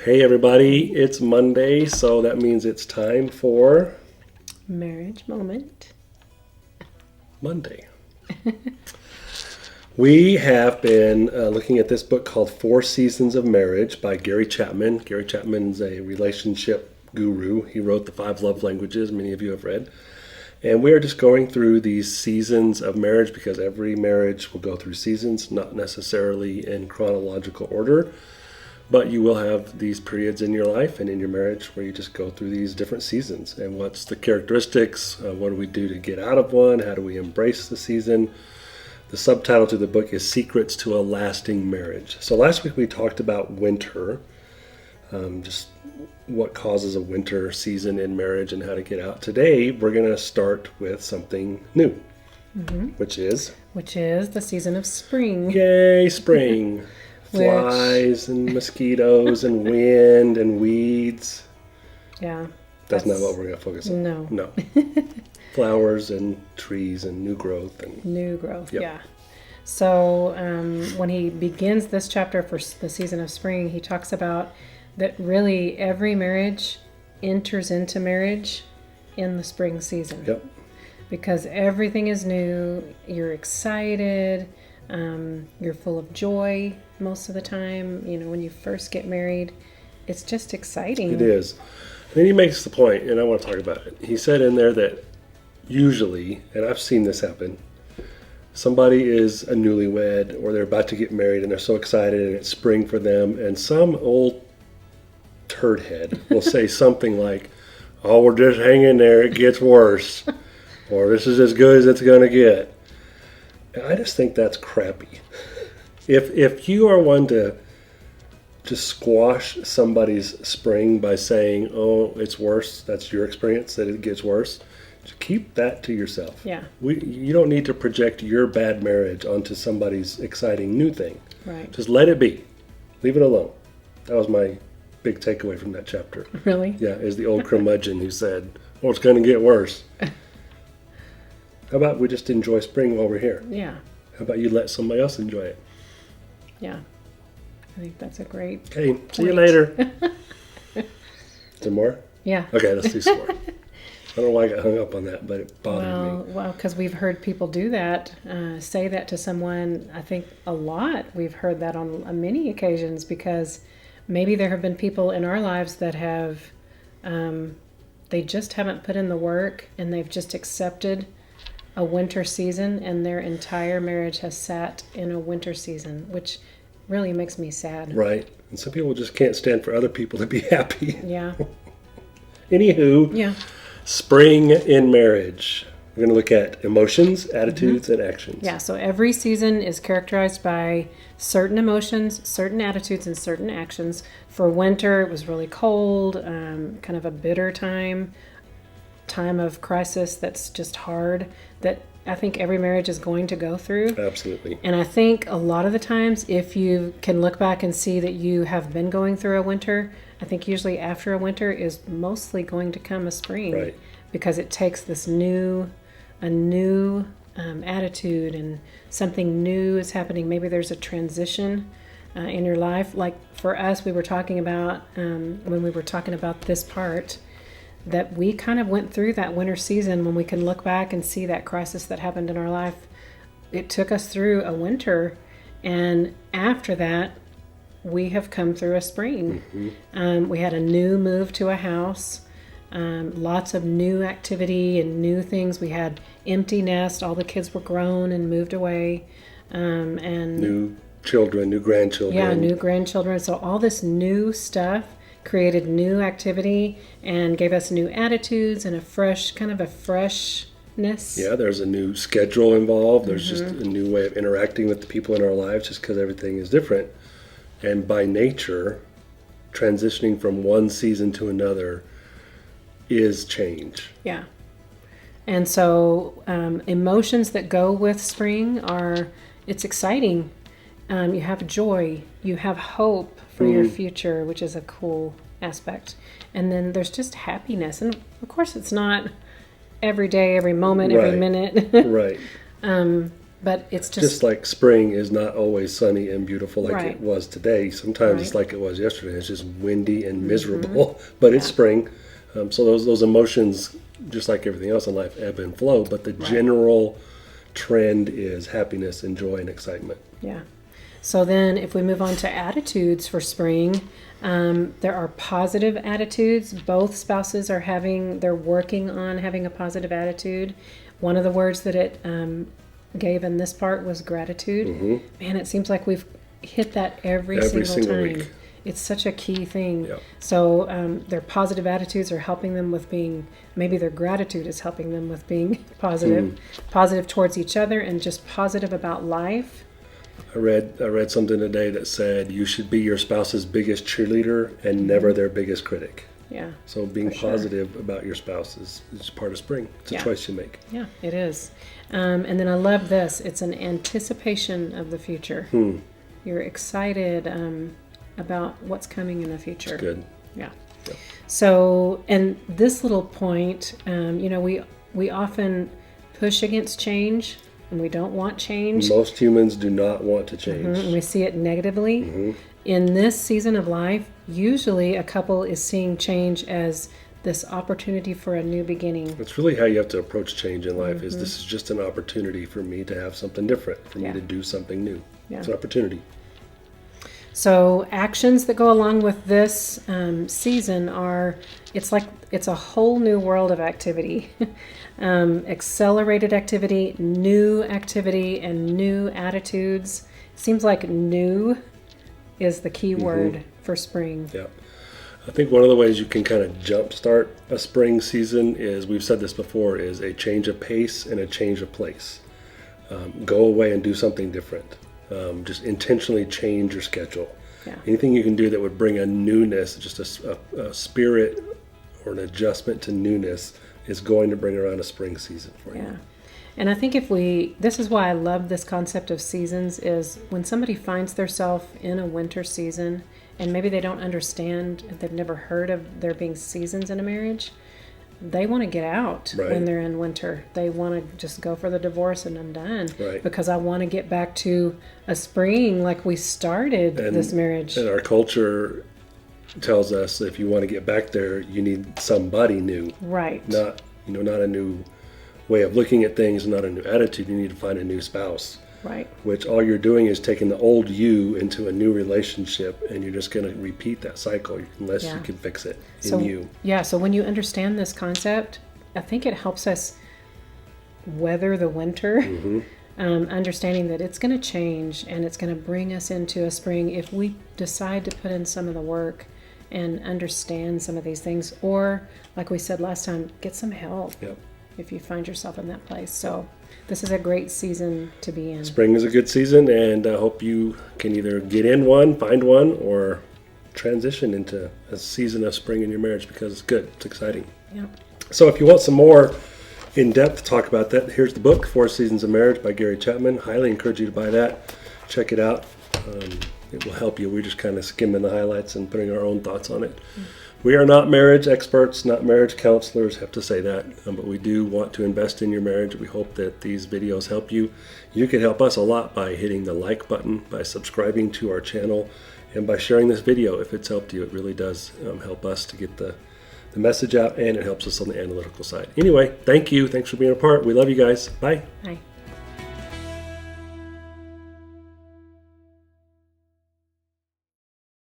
Hey everybody, it's Monday, so that means it's time for Marriage moment. Monday. We have been looking at this book called Four Seasons of Marriage by Gary Chapman. Gary Chapman's a relationship guru. He wrote The Five Love Languages, many of you have read. And we are just going through these seasons of marriage because every marriage will go through seasons, not necessarily in chronological order. But you will have these periods in your life and in your marriage where you just go through these different seasons. And what's the characteristics? What do we do to get out of one? How do we embrace the season? The subtitle to the book is Secrets to a Lasting Marriage. So last week we talked about winter, just what causes a winter season in marriage and how to get out. Today we're going to start with something new, which is the season of spring. Yay, spring. Flies and mosquitoes and wind and weeds. Yeah. That's not what we're going to focus on. No. Flowers and trees and new growth. Yep. Yeah. So when he begins this chapter for the season of spring, he talks about that really every marriage enters into marriage in the spring season. Yep. Because everything is new, you're excited, you're full of joy most of the time. You know, when you first get married, it's just exciting. It is. And then he makes the point, and I want to talk about it. He said in there that usually, and I've seen this happen, somebody is a newlywed or they're about to get married and they're so excited and it's spring for them, and some old turd head will say something like, "Oh, we're just hanging there, it gets worse," or "This is as good as it's going to get." And I just think that's crappy. If you are one to just squash somebody's spring by saying, "Oh, it's worse," that's your experience, that it gets worse, just keep that to yourself. Yeah. You don't need to project your bad marriage onto somebody's exciting new thing. Right. Just let it be. Leave it alone. That was my big takeaway from that chapter. Really? Yeah, is the old curmudgeon who said, "Oh, it's going to get worse." How about we just enjoy spring while we're here? Yeah. How about you let somebody else enjoy it? Yeah. I think that's a great Okay, see you point. later. Is there more? Yeah. Okay, let's do some more. I don't know why I got hung up on that, but it bothered me. Well, because we've heard people do that, say that to someone, I think a lot. We've heard that on many occasions because maybe there have been people in our lives that have, they just haven't put in the work and they've just accepted a winter season and their entire marriage has sat in a winter season, which really makes me sad. Right. And some people just can't stand for other people to be happy. Yeah. Anywho, Yeah. spring in marriage. We're going to look at emotions, attitudes, and actions. Yeah, so every season is characterized by certain emotions, certain attitudes, and certain actions. For winter, it was really cold, kind of a bitter time of crisis that's just hard, that I think every marriage is going to go through. Absolutely. And I think a lot of the times, if you can look back and see that you have been going through a winter, I think usually after a winter is mostly going to come a spring. Right. Because it takes this new attitude and something new is happening. Maybe there's a transition in your life. Like for us, we were talking about, when we were talking about this part, that we kind of went through that winter season when we can look back and see that crisis that happened in our life. It took us through a winter, and after that, we have come through a spring. We had a new move to a house, lots of new activity and new things. We had empty nest. All the kids were grown and moved away. And New children, new grandchildren. yeah, new grandchildren. So all this new stuff created new activity and gave us new attitudes and a freshness. Yeah, there's a new schedule involved. There's just a new way of interacting with the people in our lives just because everything is different. And by nature, transitioning from one season to another is change. Yeah. And so emotions that go with spring are, it's exciting. You have joy. You have hope for your future, which is a cool aspect. And then there's just happiness. And of course, it's not every day, every moment, every Right. minute. Right. But it's Just like spring is not always sunny and beautiful like Right. it was today. Sometimes it's Right. like it was yesterday. It's just windy and miserable, but it's spring. So those emotions, just like everything else in life, ebb and flow. But the general trend is happiness and joy and excitement. Yeah. So then, if we move on to attitudes for spring, there are positive attitudes. Both spouses are they're working on having a positive attitude. One of the words that it gave in this part was gratitude. Man, it seems like we've hit that every single time. week. It's such a key thing. Yep. So their positive attitudes are helping them with maybe their gratitude is helping them with being positive towards each other and just positive about life. I read something today that said you should be your spouse's biggest cheerleader and never their biggest critic. Yeah. So being For sure. positive about your spouse is part of spring. It's a Yeah. choice you make. Yeah, it is. And then I love this. It's an anticipation of the future. You're excited about what's coming in the future. Good. Yeah. So, and this little point, we often push against change and we don't want change. Most humans do not want to change. And we see it negatively. In this season of life, usually a couple is seeing change as this opportunity for a new beginning. It's really how you have to approach change in life. Is this is just an opportunity for me to have something different, for me Yeah. to do something new. Yeah. It's an opportunity. So actions that go along with this season it's a whole new world of activity. Accelerated activity, and new attitudes. Seems like new is the key word for spring. Yeah. I think one of the ways you can kind of jumpstart a spring season is, we've said this before, is a change of pace and a change of place. Go away and do something different. Just intentionally change your schedule. Yeah. Anything you can do that would bring a newness, just a spirit or an adjustment to newness, is going to bring around a spring season for you. Yeah. And I think this is why I love this concept of seasons, is when somebody finds themselves in a winter season and maybe they don't understand, they've never heard of there being seasons in a marriage, they want to get out Right. when they're in winter. They want to just go for the divorce and I'm done. Right. Because I want to get back to a spring like we started this marriage. And our culture tells us if you want to get back there, you need somebody new. Right. Not a new way of looking at things, not a new attitude. You need to find a new spouse, Right. which all you're doing is taking the old you into a new relationship, and you're just going to repeat that cycle unless Yeah. you can fix it So, in you. yeah, so when you understand this concept, I think it helps us weather the winter, understanding that it's going to change and it's going to bring us into a spring if we decide to put in some of the work and understand some of these things. Or, like we said last time, get some help Yep. if you find yourself in that place. So this is a great season to be in. Spring is a good season, and I hope you can either get in one, find one, or transition into a season of spring in your marriage, because it's good. It's exciting. Yeah. So if you want some more in-depth talk about that, here's the book, 4 Seasons of Marriage by Gary Chapman. Highly encourage you to buy that. Check it out. It will help you. We're just kind of skimming the highlights and putting our own thoughts on it. We are not marriage experts, not marriage counselors, have to say that, but we do want to invest in your marriage. We hope that these videos help you. You can help us a lot by hitting the like button, by subscribing to our channel, and by sharing this video if it's helped you. It really does help us to get the message out, and it helps us on the analytical side. Anyway, thank you. Thanks for being a part. We love you guys. Bye. Bye.